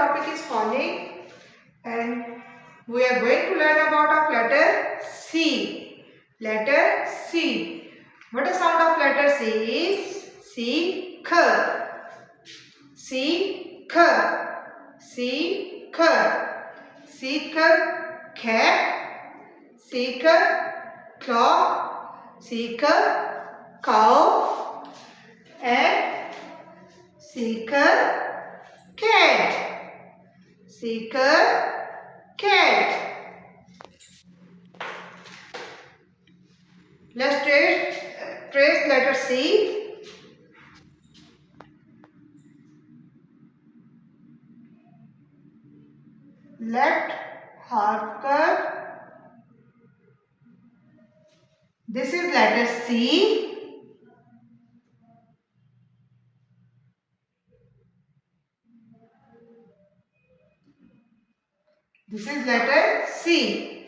topic is phonics and we are going to learn about of letter C. Letter C. What the sound of letter C is? C, K. C, K. C, K. C, K, cat. C, K, clock. C, K, cow. And C, K, cat. C, K, cat. Let's trace letter C. Left half curve. This is letter C. This is letter C.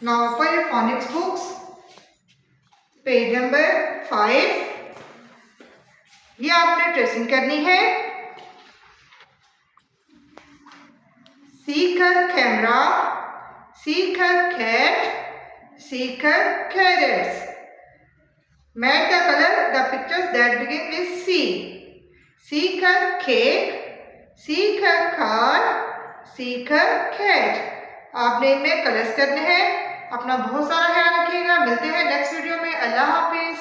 Now open your phonics books. Page number 5. ये आपने tracing करनी है. C का camera, C का cat, C का carrots. Match the color the pictures that begin with C. C का cake, C का car, C का cat. आपने इनमें कलर्स करने हैं. अपना बहुत सारा ख्याल रखिएगा. मिलते हैं नेक्स्ट वीडियो में. अल्लाह हाफिज.